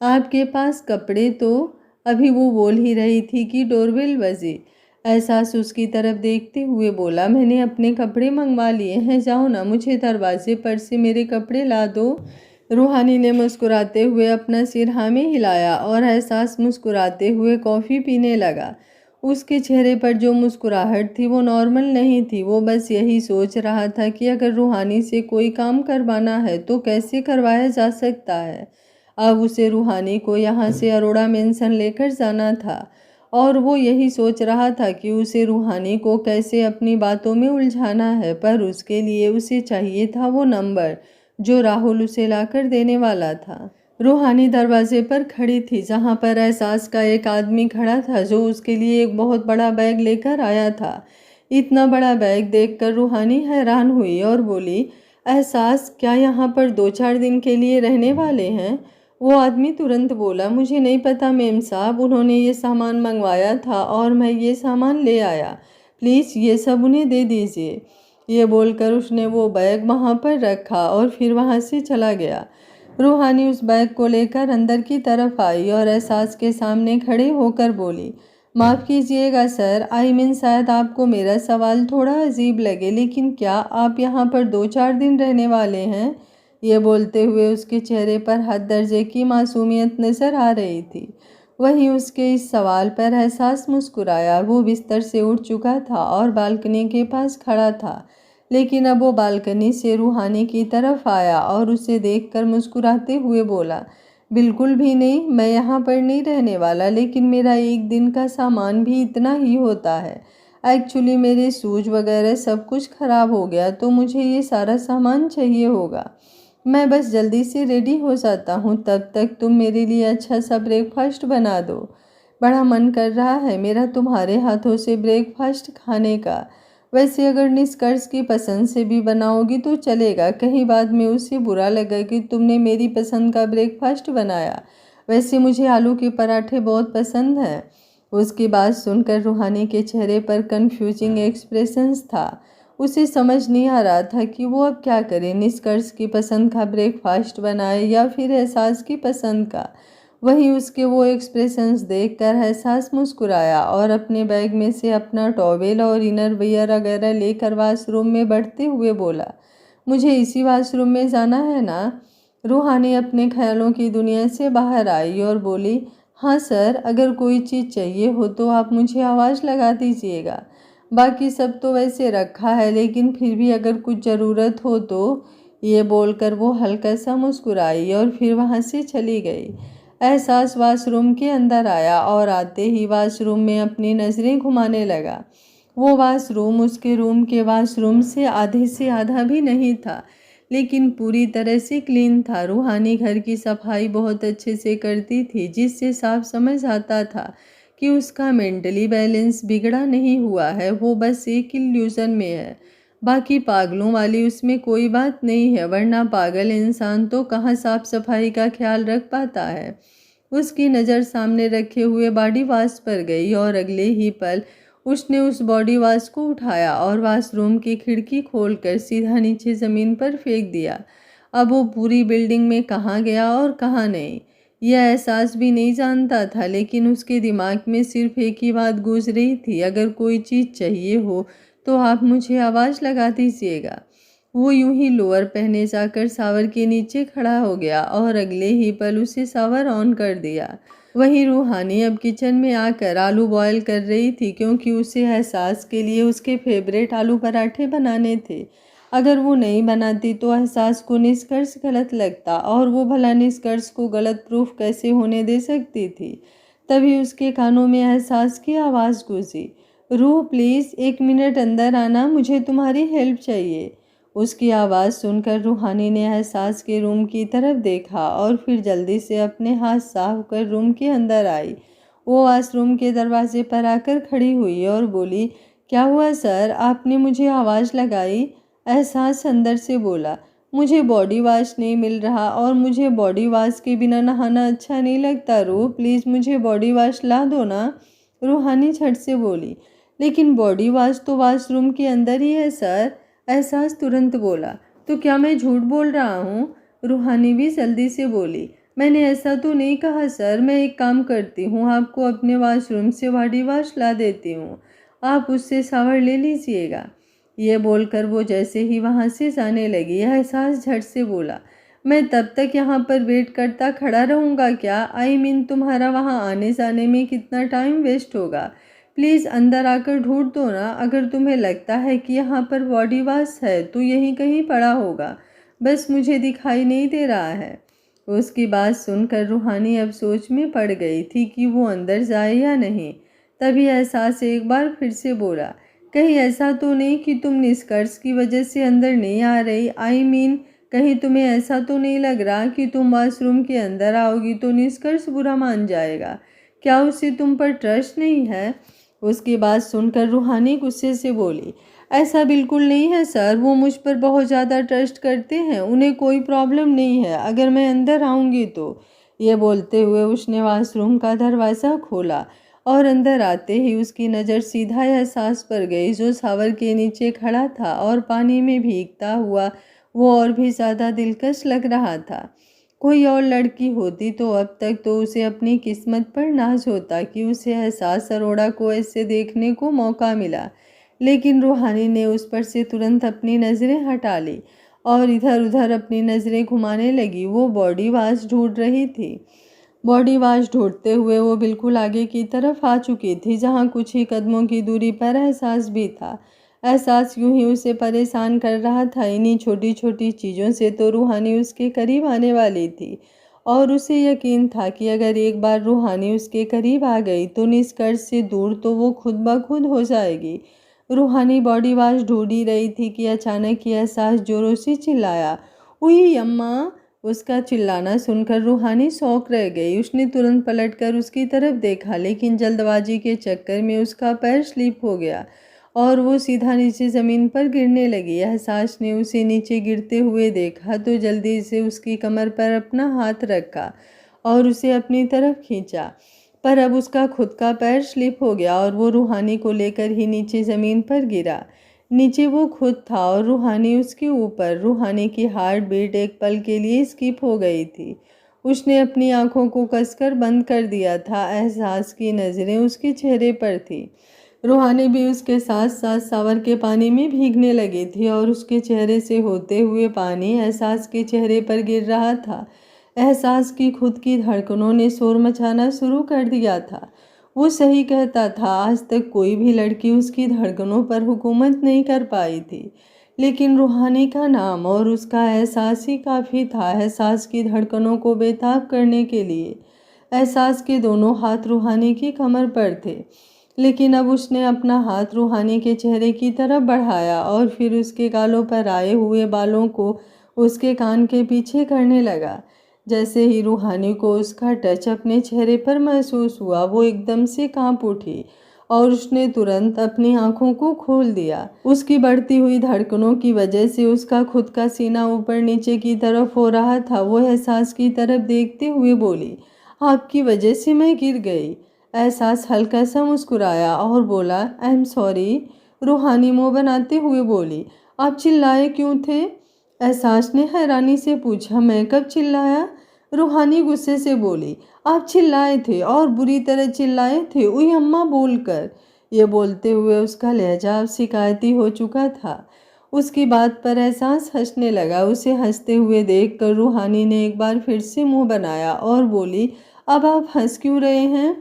आपके पास कपड़े तो। अभी वो बोल ही रही थी कि डोरबेल बजी। एहसास उसकी तरफ देखते हुए बोला, मैंने अपने कपड़े मंगवा लिए हैं, जाओ ना, मुझे दरवाजे पर से मेरे कपड़े ला दो। रूहानी ने मुस्कुराते हुए अपना सिर हाँ में हिलाया और एहसास मुस्कुराते हुए कॉफ़ी पीने लगा। उसके चेहरे पर जो मुस्कुराहट थी वो नॉर्मल नहीं थी। वो बस यही सोच रहा था कि अगर रूहानी से कोई काम करवाना है तो कैसे करवाया जा सकता है। अब उसे रूहानी को यहाँ से अरोड़ा मेंशन लेकर जाना था और वो यही सोच रहा था कि उसे रूहानी को कैसे अपनी बातों में उलझाना है। पर उसके लिए उसे चाहिए था वो नंबर जो राहुल उसे लाकर देने वाला था। रूहानी दरवाजे पर खड़ी थी, जहां पर एहसास का एक आदमी खड़ा था जो उसके लिए एक बहुत बड़ा बैग लेकर आया था। इतना बड़ा बैग देखकर रूहानी हैरान हुई और बोली, एहसास, क्या यहाँ पर 2-4 दिन के लिए रहने वाले हैं? वो आदमी तुरंत बोला, मुझे नहीं पता मेम साहब, उन्होंने ये सामान मंगवाया था और मैं ये सामान ले आया। प्लीज़ ये सब उन्हें दे दीजिए। ये बोलकर उसने वो बैग वहाँ पर रखा और फिर वहाँ से चला गया। रूहानी उस बैग को लेकर अंदर की तरफ आई और एहसास के सामने खड़े होकर बोली, माफ़ कीजिएगा सर, शायद आपको मेरा सवाल थोड़ा अजीब लगे, लेकिन क्या आप यहाँ पर 2-4 दिन रहने वाले हैं? ये बोलते हुए उसके चेहरे पर हद दर्जे की मासूमियत नज़र आ रही थी। वहीं उसके इस सवाल पर एहसास मुस्कुराया। वो बिस्तर से उठ चुका था और बालकनी के पास खड़ा था, लेकिन अब वो बालकनी से रूहानी की तरफ आया और उसे देखकर मुस्कुराते हुए बोला, बिल्कुल भी नहीं, मैं यहाँ पर नहीं रहने वाला, लेकिन मेरा एक दिन का सामान भी इतना ही होता है। एक्चुअली मेरे शूज वगैरह सब कुछ ख़राब हो गया, तो मुझे ये सारा सामान चाहिए होगा। मैं बस जल्दी से रेडी हो जाता हूँ, तब तक तुम मेरे लिए अच्छा सा ब्रेकफास्ट बना दो। बड़ा मन कर रहा है मेरा तुम्हारे हाथों से ब्रेकफास्ट खाने का। वैसे अगर निष्कर्ष की पसंद से भी बनाओगी तो चलेगा, कहीं बाद में उसे बुरा लगा कि तुमने मेरी पसंद का ब्रेकफास्ट बनाया। वैसे मुझे आलू के पराठे बहुत पसंद हैं। उसकी बात सुनकर रूहानी के चेहरे पर कंफ्यूजिंग एक्सप्रेशंस था। उसे समझ नहीं आ रहा था कि वो अब क्या करे, निष्कर्ष की पसंद का ब्रेकफास्ट बनाए या फिर एहसास की पसंद का। वहीं उसके वो एक्सप्रेशंस देखकर एहसास मुस्कुराया और अपने बैग में से अपना टॉवेल और इनर वियर वगैरह लेकर वॉशरूम में बढ़ते हुए बोला, मुझे इसी वॉशरूम में जाना है ना? रूहानी अपने ख्यालों की दुनिया से बाहर आई और बोली, हाँ सर, अगर कोई चीज़ चाहिए हो तो आप मुझे आवाज़ लगा दीजिएगा। बाकी सब तो वैसे रखा है, लेकिन फिर भी अगर कुछ ज़रूरत हो तो। ये बोलकर वो हल्का सा मुस्कुराई और फिर वहाँ से चली गई। एहसास वॉशरूम के अंदर आया और आते ही वॉशरूम में अपनी नज़रें घुमाने लगा। वो वॉशरूम उसके रूम के वॉशरूम से आधा भी नहीं था, लेकिन पूरी तरह से क्लीन था। रूहानी घर की सफाई बहुत अच्छे से करती थी, जिससे साफ समझ आता था कि उसका मेंटली बैलेंस बिगड़ा नहीं हुआ है, वो बस एक इल्यूज़न में है। बाकी पागलों वाली उसमें कोई बात नहीं है, वरना पागल इंसान तो कहाँ साफ सफाई का ख्याल रख पाता है। उसकी नज़र सामने रखे हुए बॉडी वॉश पर गई और अगले ही पल उसने उस बॉडी वॉश को उठाया और वॉशरूम की खिड़की खोलकर सीधा नीचे ज़मीन पर फेंक दिया। अब वो पूरी बिल्डिंग में कहाँ गया और कहाँ नहीं, यह एहसास भी नहीं जानता था, लेकिन उसके दिमाग में सिर्फ एक ही बात गूंज रही थी, अगर कोई चीज़ चाहिए हो तो आप मुझे आवाज़ लगा दीजिएगा। वो यूं ही लोअर पहने जाकर शावर के नीचे खड़ा हो गया और अगले ही पल उसे शावर ऑन कर दिया। वहीं रूहानी अब किचन में आकर आलू बॉयल कर रही थी, क्योंकि उसे एहसास के लिए उसके फेवरेट आलू पराठे बनाने थे। अगर वो नहीं बनाती तो एहसास को निष्कर्ष गलत लगता, और वो भला निष्कर्ष को गलत प्रूफ कैसे होने दे सकती थी। तभी उसके कानों में एहसास की आवाज़ गूंजी, रूह प्लीज़ 1 मिनट अंदर आना, मुझे तुम्हारी हेल्प चाहिए। उसकी आवाज़ सुनकर रूहानी ने एहसास के रूम की तरफ देखा और फिर जल्दी से अपने हाथ साफ कर रूम के अंदर आई। वो वॉशरूम के दरवाजे पर आकर खड़ी हुई और बोली, क्या हुआ सर, आपने मुझे आवाज़ लगाई? एहसास अंदर से बोला, मुझे बॉडी वॉश नहीं मिल रहा और मुझे बॉडी वॉश के बिना नहाना अच्छा नहीं लगता। रूह प्लीज़ मुझे बॉडी वॉश ला दो ना। रूहानी झट से बोली, लेकिन बॉडी वॉश तो वॉशरूम के अंदर ही है सर। एहसास तुरंत बोला, तो क्या मैं झूठ बोल रहा हूँ? रूहानी भी जल्दी से बोली, मैंने ऐसा तो नहीं कहा सर। मैं एक काम करती हूँ, आपको अपने वॉशरूम से बॉडी वॉश ला देती हूँ, आप उससे शावर ले लीजिएगा। ये बोलकर वो जैसे ही वहाँ से जाने लगी, एहसास झट से बोला, मैं तब तक यहाँ पर वेट करता खड़ा रहूँगा क्या? आई मीन तुम्हारा वहाँ आने जाने में कितना टाइम वेस्ट होगा। प्लीज़ अंदर आकर ढूंढ दो ना। अगर तुम्हें लगता है कि यहाँ पर बॉडी वॉश है तो यहीं कहीं पड़ा होगा, बस मुझे दिखाई नहीं दे रहा है। उसकी बात सुनकर रूहानी अब सोच में पड़ गई थी कि वो अंदर जाए या नहीं। तभी एहसास एक बार फिर से बोला, कहीं ऐसा तो नहीं कि तुम निष्कर्ष की वजह से अंदर नहीं आ रही? आई मीन कहीं तुम्हें ऐसा तो नहीं लग रहा कि तुम वॉशरूम के अंदर आओगी तो निष्कर्ष बुरा मान जाएगा? क्या उसे तुम पर ट्रस्ट नहीं है? उसकी बात सुनकर रूहानी गुस्से से बोली, ऐसा बिल्कुल नहीं है सर, वो मुझ पर बहुत ज़्यादा ट्रस्ट करते हैं, उन्हें कोई प्रॉब्लम नहीं है अगर मैं अंदर आऊँगी तो। ये बोलते हुए उसने वॉशरूम का दरवाज़ा खोला और अंदर आते ही उसकी नज़र सीधा एहसास पर गई, जो शावर के नीचे खड़ा था और पानी में भीगता हुआ वो और भी ज़्यादा दिलकश लग रहा था। कोई और लड़की होती तो अब तक तो उसे अपनी किस्मत पर नाज होता कि उसे एहसास अरोड़ा को ऐसे देखने को मौका मिला, लेकिन रूहानी ने उस पर से तुरंत अपनी नज़रें हटा ली और इधर उधर अपनी नज़रें घुमाने लगी। वो बॉडी वॉश ढूंढ रही थी। बॉडी वॉश ढूंढते हुए वो बिल्कुल आगे की तरफ आ चुकी थी, जहाँ कुछ ही कदमों की दूरी पर एहसास भी था। एहसास यूं ही उसे परेशान कर रहा था। इन्हीं छोटी छोटी चीज़ों से तो रूहानी उसके करीब आने वाली थी, और उसे यकीन था कि अगर एक बार रूहानी उसके करीब आ गई तो निष्कर्ष से दूर तो वो खुद ब खुद हो जाएगी। रूहानी बॉडी वॉश ढूंढ ही रही थी कि अचानक ही एहसास जोरों से चिल्लाया, उई अम्मा! उसका चिल्लाना सुनकर रूहानी शौक रह गई। उसने तुरंत पलटकर उसकी तरफ देखा, लेकिन जल्दबाजी के चक्कर में उसका पैर स्लिप हो गया और वो सीधा नीचे ज़मीन पर गिरने लगी। एहसास ने उसे नीचे गिरते हुए देखा तो जल्दी से उसकी कमर पर अपना हाथ रखा और उसे अपनी तरफ खींचा, पर अब उसका खुद का पैर स्लिप हो गया और वो रूहानी को लेकर ही नीचे ज़मीन पर गिरा। नीचे वो खुद था और रूहानी उसके ऊपर। रूहानी की हार्ट बीट एक पल के लिए स्किप हो गई थी। उसने अपनी आंखों को कसकर बंद कर दिया था। एहसास की नज़रें उसके चेहरे पर थी। रूहानी भी उसके साथ साथ शावर के पानी में भीगने लगी थी और उसके चेहरे से होते हुए पानी एहसास के चेहरे पर गिर रहा था। एहसास की खुद की धड़कनों ने शोर मचाना शुरू कर दिया था। वो सही कहता था, आज तक कोई भी लड़की उसकी धड़कनों पर हुकूमत नहीं कर पाई थी, लेकिन रूहानी का नाम और उसका एहसास ही काफ़ी था एहसास की धड़कनों को बेताब करने के लिए। एहसास के दोनों हाथ रूहानी की कमर पर थे, लेकिन अब उसने अपना हाथ रूहानी के चेहरे की तरफ बढ़ाया और फिर उसके गालों पर आए हुए बालों को उसके कान के पीछे करने लगा। जैसे ही रूहानी को उसका टच अपने चेहरे पर महसूस हुआ, वो एकदम से कांप उठी और उसने तुरंत अपनी आंखों को खोल दिया। उसकी बढ़ती हुई धड़कनों की वजह से उसका खुद का सीना ऊपर नीचे की तरफ हो रहा था। वो एहसास की तरफ देखते हुए बोली, आपकी वजह से मैं गिर गई। एहसास हल्का सा मुस्कुराया और बोला, आई एम सॉरी। रूहानी मुँह बनाते हुए बोली, आप चिल्लाए क्यों थे? एहसास ने हैरानी से पूछा, मैं कब चिल्लाया? रूहानी गुस्से से बोली, आप चिल्लाए थे और बुरी तरह चिल्लाए थे, उई अम्मा बोलकर। ये बोलते हुए उसका लहजा अब शिकायती हो चुका था। उसकी बात पर एहसास हंसने लगा। उसे हंसते हुए देखकर रूहानी ने एक बार फिर से मुंह बनाया और बोली, अब आप हंस क्यों रहे हैं?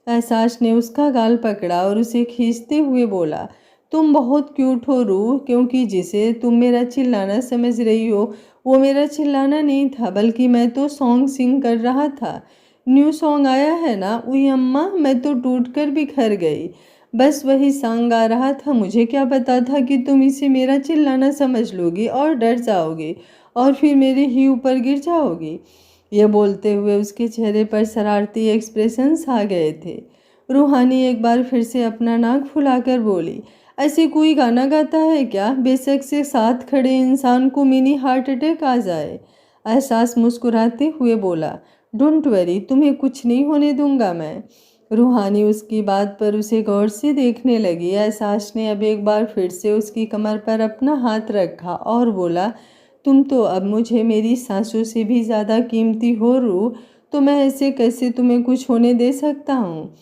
एहसास ने उसका गाल पकड़ा और उसे खींचते हुए बोला, तुम बहुत क्यूट हो रूह, क्योंकि जिसे तुम मेरा चिल्लाना समझ रही हो वो मेरा चिल्लाना नहीं था, बल्कि मैं तो सॉन्ग सिंग कर रहा था। न्यू सॉन्ग आया है ना? उई अम्मा, मैं तो टूट कर बिखर गई। बस वही सॉन्ग गा रहा था। मुझे क्या पता था कि तुम इसे मेरा चिल्लाना समझ लोगी और डर जाओगी और फिर मेरे ही ऊपर गिर जाओगी। यह बोलते हुए उसके चेहरे पर शरारती एक्सप्रेशंस आ गए थे। रूहानी एक बार फिर से अपना नाक फुलाकर बोली, ऐसे कोई गाना गाता है क्या? बेशक से साथ खड़े इंसान को मिनी हार्ट अटैक आ जाए। एहसास मुस्कुराते हुए बोला, डोंट वरी, तुम्हें कुछ नहीं होने दूंगा मैं। रूहानी उसकी बात पर उसे गौर से देखने लगी। एहसास ने अब एक बार फिर से उसकी कमर पर अपना हाथ रखा और बोला, तुम तो अब मुझे मेरी सांसों से भी ज़्यादा कीमती हो रूह, तो मैं ऐसे कैसे तुम्हें कुछ होने दे सकता हूँ?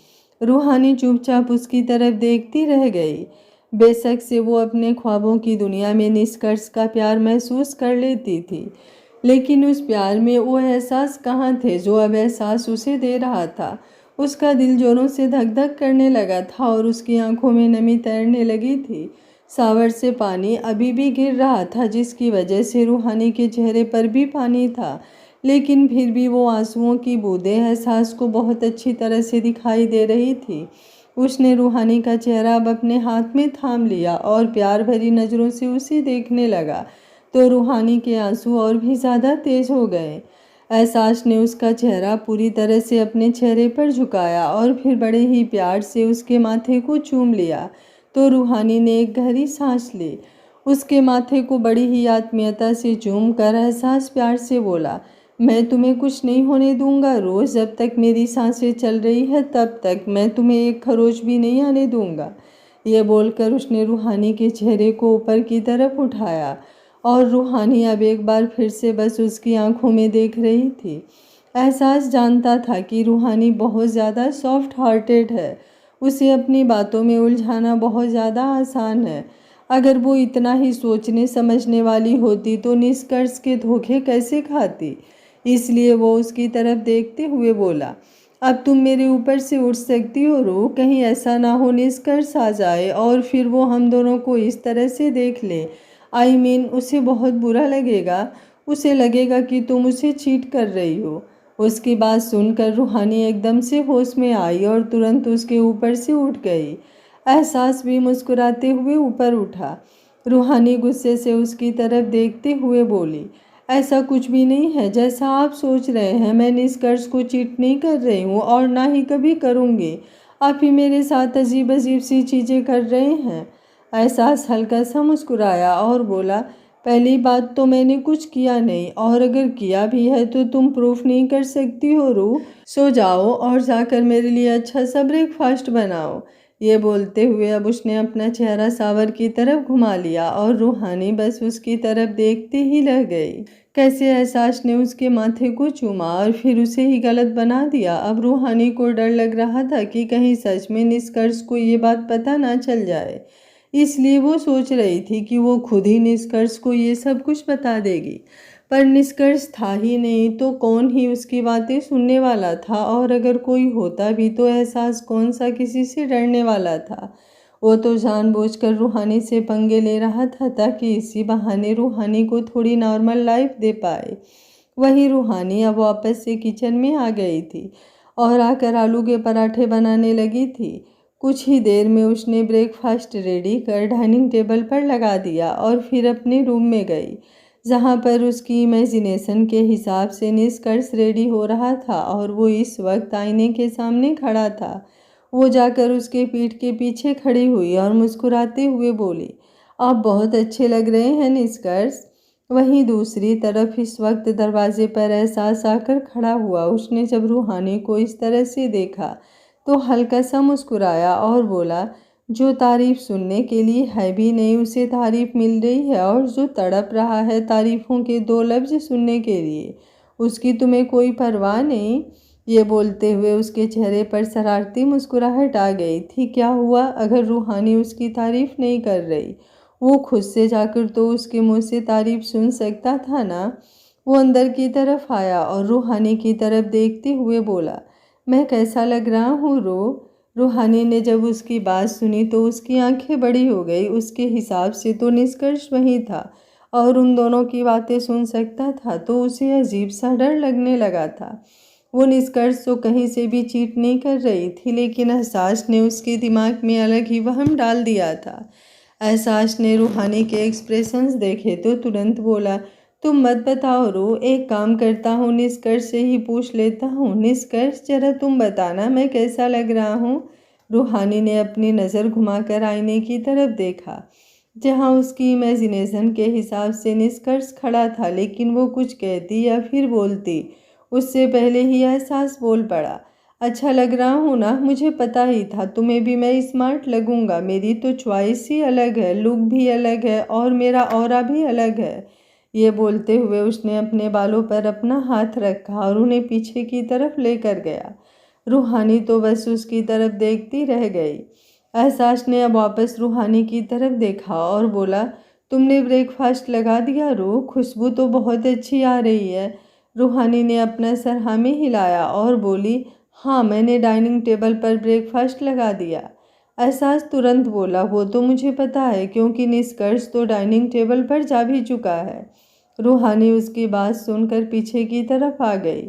रूहानी चुपचाप उसकी तरफ देखती रह गई। बेशक से वो अपने ख्वाबों की दुनिया में निष्कर्ष का प्यार महसूस कर लेती थी, लेकिन उस प्यार में वो एहसास कहाँ थे जो अब एहसास उसे दे रहा था। उसका दिल जोरों से धक धक करने लगा था और उसकी आंखों में नमी तैरने लगी थी। सावर से पानी अभी भी गिर रहा था, जिसकी वजह से रूहानी के चेहरे पर भी पानी था, लेकिन फिर भी वो आंसुओं की बूंदें एहसास को बहुत अच्छी तरह से दिखाई दे रही थी। उसने रूहानी का चेहरा अब अपने हाथ में थाम लिया और प्यार भरी नज़रों से उसे देखने लगा, तो रूहानी के आंसू और भी ज़्यादा तेज हो गए। एहसास ने उसका चेहरा पूरी तरह से अपने चेहरे पर झुकाया और फिर बड़े ही प्यार से उसके माथे को चूम लिया, तो रूहानी ने एक गहरी सांस ली। उसके माथे को बड़ी ही आत्मीयता से चूम कर एहसास प्यार से बोला, मैं तुम्हें कुछ नहीं होने दूंगा रोज़, जब तक मेरी सांसें चल रही है तब तक मैं तुम्हें एक खरोच भी नहीं आने दूंगा। यह बोलकर उसने रूहानी के चेहरे को ऊपर की तरफ उठाया और रूहानी अब एक बार फिर से बस उसकी आंखों में देख रही थी। एहसास जानता था कि रूहानी बहुत ज़्यादा सॉफ्ट हार्टेड है। उसे अपनी बातों में उलझाना बहुत ज़्यादा आसान है। अगर वो इतना ही सोचने समझने वाली होती तो निष्कर्ष के धोखे कैसे खाती। इसलिए वो उसकी तरफ देखते हुए बोला, अब तुम मेरे ऊपर से उठ सकती हो रूह, कहीं ऐसा ना हो निष्कर्ष आ जाए और फिर वो हम दोनों को इस तरह से देख ले। उसे बहुत बुरा लगेगा। उसे लगेगा कि तुम उसे चीट कर रही हो। उसकी बात सुनकर रूहानी एकदम से होश में आई और तुरंत उसके ऊपर से उठ गई। एहसास भी मुस्कुराते हुए ऊपर उठा। रूहानी गुस्से से उसकी तरफ देखते हुए बोली, ऐसा कुछ भी नहीं है जैसा आप सोच रहे हैं। मैं निष्कर्ष को चीट नहीं कर रही हूँ और ना ही कभी करूँगी। आप ही मेरे साथ अजीब अजीब सी चीज़ें कर रहे हैं। एहसास हल्का सा मुस्कुराया और बोला, पहली बात तो मैंने कुछ किया नहीं, और अगर किया भी है तो तुम प्रूफ नहीं कर सकती हो रूह। सो जाओ और जाकर मेरे लिए अच्छा सा ब्रेकफास्ट बनाओ। ये बोलते हुए अब उसने अपना चेहरा सावर की तरफ घुमा लिया और रूहानी बस उसकी तरफ देखते ही रह गई। कैसे एहसास ने उसके माथे को चूमा और फिर उसे ही गलत बना दिया। अब रूहानी को डर लग रहा था कि कहीं सच में निष्कर्ष को ये बात पता ना चल जाए। इसलिए वो सोच रही थी कि वो खुद ही निष्कर्ष को ये सब कुछ बता देगी, पर निष्कर्ष था ही नहीं तो कौन ही उसकी बातें सुनने वाला था, और अगर कोई होता भी तो एहसास कौन सा किसी से डरने वाला था। वो तो जानबूझकर रूहानी से पंगे ले रहा था ताकि इसी बहाने रूहानी को थोड़ी नॉर्मल लाइफ दे पाए। वही रूहानी अब वापस से किचन में आ गई थी और आकर आलू के पराठे बनाने लगी थी। कुछ ही देर में उसने ब्रेकफास्ट रेडी कर डाइनिंग टेबल पर लगा दिया और फिर अपने रूम में गई, जहाँ पर उसकी इमेजिनेशन के हिसाब से निष्कर्ष रेडी हो रहा था और वो इस वक्त आईने के सामने खड़ा था। वो जाकर उसके पीठ के पीछे खड़ी हुई और मुस्कुराते हुए बोली, आप बहुत अच्छे लग रहे हैं निष्कर्ष। वहीं दूसरी तरफ इस वक्त दरवाजे पर एहसास आकर खड़ा हुआ। उसने जब रूहानी को इस तरह से देखा तो हल्का सा मुस्कुराया और बोला, जो तारीफ सुनने के लिए है भी नहीं उसे तारीफ मिल रही है, और जो तड़प रहा है तारीफों के दो लफ्ज सुनने के लिए उसकी तुम्हें कोई परवाह नहीं। ये बोलते हुए उसके चेहरे पर शरारती मुस्कुराहट आ गई थी। क्या हुआ अगर रूहानी उसकी तारीफ नहीं कर रही? वो खुद से जाकर तो उसके मुंह से तारीफ सुन सकता था ना। वो अंदर की तरफ आया और रूहानी की तरफ देखते हुए बोला, मैं कैसा लग रहा हूँ रूहानी ने जब उसकी बात सुनी तो उसकी आंखें बड़ी हो गई। उसके हिसाब से तो निष्कर्ष वही था और उन दोनों की बातें सुन सकता था, तो उसे अजीब सा डर लगने लगा था। वो निष्कर्ष तो कहीं से भी चीट नहीं कर रही थी, लेकिन एहसास ने उसके दिमाग में अलग ही वहम डाल दिया था। एहसास ने रूहानी के एक्सप्रेशंस देखे तो तुरंत बोला, तुम मत बताओ एक काम करता हूँ, निष्कर्ष से ही पूछ लेता हूँ। निष्कर्ष, जरा तुम बताना मैं कैसा लग रहा हूँ? रूहानी ने अपनी नज़र घुमाकर आईने की तरफ देखा, जहाँ उसकी इमेजिनेशन के हिसाब से निष्कर्ष खड़ा था, लेकिन वो कुछ कहती या फिर बोलती उससे पहले ही एहसास बोल पड़ा, अच्छा लग रहा हूँ ना? मुझे पता ही था तुम्हें भी मैं स्मार्ट लगूंगा। मेरी तो चॉइस ही अलग है, लुक भी अलग है और मेरा ऑरा भी अलग है। ये बोलते हुए उसने अपने बालों पर अपना हाथ रखा और उन्हें पीछे की तरफ लेकर गया। रूहानी तो बस उसकी तरफ देखती रह गई। एहसास ने अब वापस रूहानी की तरफ देखा और बोला, तुमने ब्रेकफास्ट लगा दिया खुशबू तो बहुत अच्छी आ रही है। रूहानी ने अपना सर हाँ में हिलाया और बोली, हाँ मैंने डाइनिंग टेबल पर ब्रेकफास्ट लगा दिया। एहसास तुरंत बोला, वो तो मुझे पता है क्योंकि निष्कर्ष तो डाइनिंग टेबल पर जा भी चुका है। रूहानी उसकी बात सुनकर पीछे की तरफ आ गई।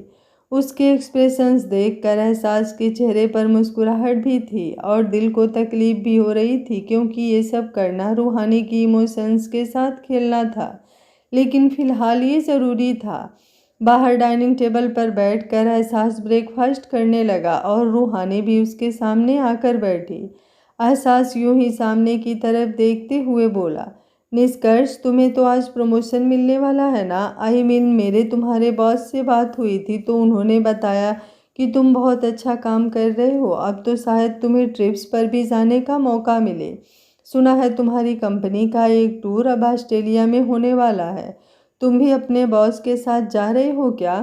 उसके एक्सप्रेशंस देखकर एहसास के चेहरे पर मुस्कुराहट भी थी और दिल को तकलीफ भी हो रही थी, क्योंकि ये सब करना रूहानी की इमोशंस के साथ खेलना था, लेकिन फिलहाल ये ज़रूरी था। बाहर डाइनिंग टेबल पर बैठकर एहसास ब्रेकफास्ट करने लगा और रूहानी भी उसके सामने आकर बैठी। एहसास यूं ही सामने की तरफ देखते हुए बोला, निष्कर्ष, तुम्हें तो आज प्रमोशन मिलने वाला है ना? आई मीन मेरे तुम्हारे बॉस से बात हुई थी तो उन्होंने बताया कि तुम बहुत अच्छा काम कर रहे हो। अब तो शायद तुम्हें ट्रिप्स पर भी जाने का मौका मिले। सुना है तुम्हारी कंपनी का एक टूर अब ऑस्ट्रेलिया में होने वाला है। तुम भी अपने बॉस के साथ जा रहे हो क्या?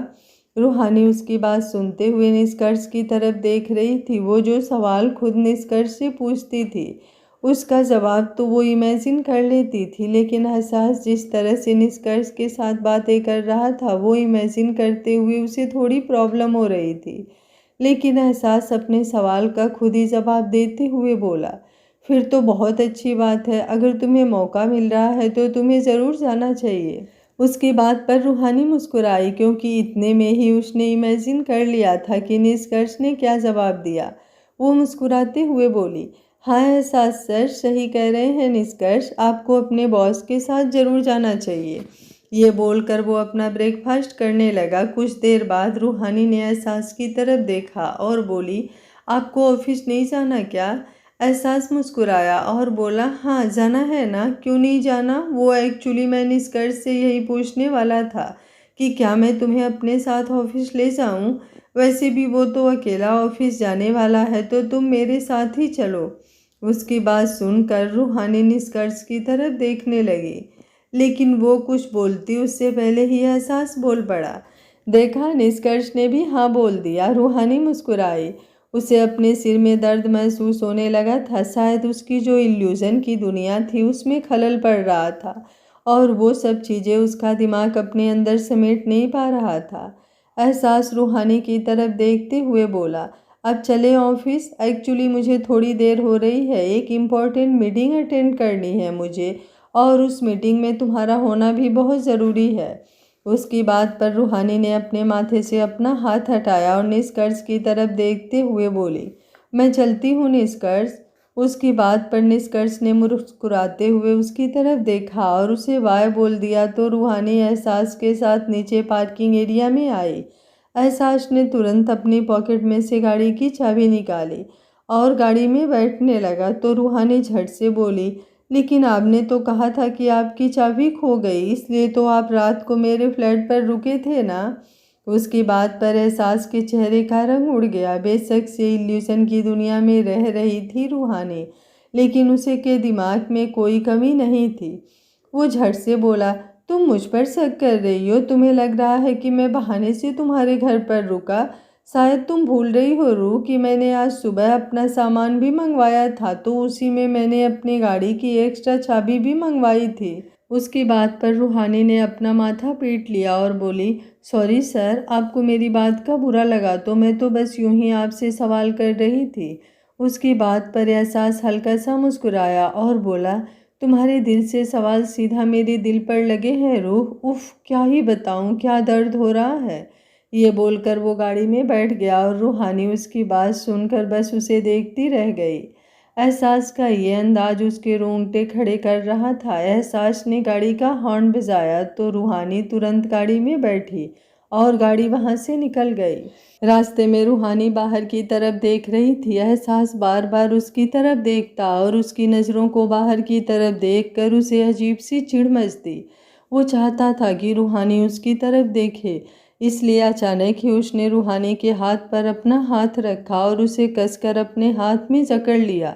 रूहानी उसकी बात सुनते हुए निष्कर्ष की तरफ देख रही थी। वो जो सवाल खुद निष्कर्ष से पूछती थी उसका जवाब तो वो इमेजिन कर लेती थी, लेकिन एहसास जिस तरह से निष्कर्ष के साथ बातें कर रहा था वो इमेजिन करते हुए उसे थोड़ी प्रॉब्लम हो रही थी। लेकिन एहसास अपने सवाल का खुद ही जवाब देते हुए बोला, फिर तो बहुत अच्छी बात है। अगर तुम्हें मौका मिल रहा है तो तुम्हें ज़रूर जाना चाहिए। उसकी बात पर रूहानी मुस्कुराई, क्योंकि इतने में ही उसने इमेजिन कर लिया था कि निष्कर्ष ने क्या जवाब दिया। वो मुस्कुराते हुए बोली, हाँ एहसास सर, सही कह रहे हैं निष्कर्ष, आपको अपने बॉस के साथ ज़रूर जाना चाहिए। ये बोलकर वो अपना ब्रेकफास्ट करने लगा। कुछ देर बाद रूहानी ने एहसास की तरफ देखा और बोली, आपको ऑफिस नहीं जाना क्या? एहसास मुस्कुराया और बोला, हाँ जाना है ना, क्यों नहीं जाना? वो एक्चुअली मैं निष्कर्ष से यही पूछने वाला था कि क्या मैं तुम्हें अपने साथ ऑफिस ले जाऊं? वैसे भी वो तो अकेला ऑफिस जाने वाला है, तो तुम मेरे साथ ही चलो। उसकी बात सुनकर रूहानी निष्कर्ष की तरफ देखने लगी, लेकिन वो कुछ बोलती उससे पहले ही एहसास बोल पड़ा। देखा, निष्कर्ष ने भी हाँ बोल दिया। रूहानी मुस्कुराई। उसे अपने सिर में दर्द महसूस होने लगा था। शायद उसकी जो इल्यूज़न की दुनिया थी उसमें खलल पड़ रहा था और वो सब चीज़ें उसका दिमाग अपने अंदर समेट नहीं पा रहा था। एहसास रूहानी की तरफ देखते हुए बोला, अब चले ऑफिस? एक्चुअली मुझे थोड़ी देर हो रही है, एक इम्पॉर्टेंट मीटिंग अटेंड करनी है मुझे, और उस मीटिंग में तुम्हारा होना भी बहुत ज़रूरी है। उसकी बात पर रूहानी ने अपने माथे से अपना हाथ हटाया और निष्कर्ष की तरफ देखते हुए बोली, मैं चलती हूँ निष्कर्ष। उसकी बात पर निष्कर्ष ने मुस्कुराते हुए उसकी तरफ देखा और उसे बाय बोल दिया तो रूहानी एहसास के साथ नीचे पार्किंग एरिया में आई। एहसास ने तुरंत अपनी पॉकेट में से गाड़ी की चाबी निकाली और गाड़ी में बैठने लगा तो रूहानी झट से बोली, लेकिन आपने तो कहा था कि आपकी चाबी खो गई, इसलिए तो आप रात को मेरे फ्लैट पर रुके थे ना? उसकी बात पर एहसास के चेहरे का रंग उड़ गया। बेशक से इल्यूशन की दुनिया में रह रही थी रूहानी, लेकिन उसे के दिमाग में कोई कमी नहीं थी। वो झट से बोला, तुम मुझ पर शक कर रही हो? तुम्हें लग रहा है कि मैं बहाने से तुम्हारे घर पर रुका? शायद तुम भूल रही हो रूह कि मैंने आज सुबह अपना सामान भी मंगवाया था, तो उसी में मैंने अपनी गाड़ी की एक्स्ट्रा चाबी भी मंगवाई थी। उसकी बात पर रूहानी ने अपना माथा पीट लिया और बोली, सॉरी सर, आपको मेरी बात का बुरा लगा तो मैं तो बस यूं ही आपसे सवाल कर रही थी। उसकी बात पर एहसास हल्का सा मुस्कुराया और बोला, तुम्हारे दिल से सवाल सीधा मेरे दिल पर लगे हैं रूह। उफ, क्या ही बताऊं क्या दर्द हो रहा है। ये बोलकर वो गाड़ी में बैठ गया और रूहानी उसकी बात सुनकर बस उसे देखती रह गई। एहसास का ये अंदाज उसके रोंगटे खड़े कर रहा था। एहसास ने गाड़ी का हॉर्न बजाया तो रूहानी तुरंत गाड़ी में बैठी और गाड़ी वहां से निकल गई। रास्ते में रूहानी बाहर की तरफ देख रही थी। एहसास बार बार उसकी तरफ देखता और उसकी नज़रों को बाहर की तरफ देखकर उसे अजीब सी चिढ़ मचती। वो चाहता था कि रूहानी उसकी तरफ देखे, इसलिए अचानक ही उसने रूहानी के हाथ पर अपना हाथ रखा और उसे कसकर अपने हाथ में जकड़ लिया।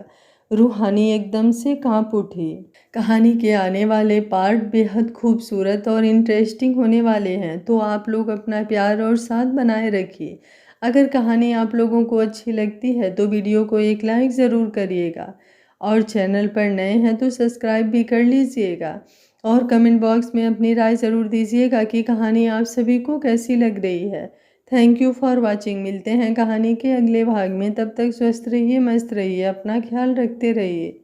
रूहानी एकदम से कांप उठी। कहानी के आने वाले पार्ट बेहद खूबसूरत और इंटरेस्टिंग होने वाले हैं, तो आप लोग अपना प्यार और साथ बनाए रखिए। अगर कहानी आप लोगों को अच्छी लगती है तो वीडियो को एक लाइक ज़रूर करिएगा और चैनल पर नए हैं तो सब्सक्राइब भी कर लीजिएगा और कमेंट बॉक्स में अपनी राय ज़रूर दीजिएगा कि कहानी आप सभी को कैसी लग रही है। Thank you for watching. मिलते हैं कहानी के अगले भाग में, तब तक स्वस्थ रहिए, मस्त रहिए, अपना ख्याल रखते रहिए।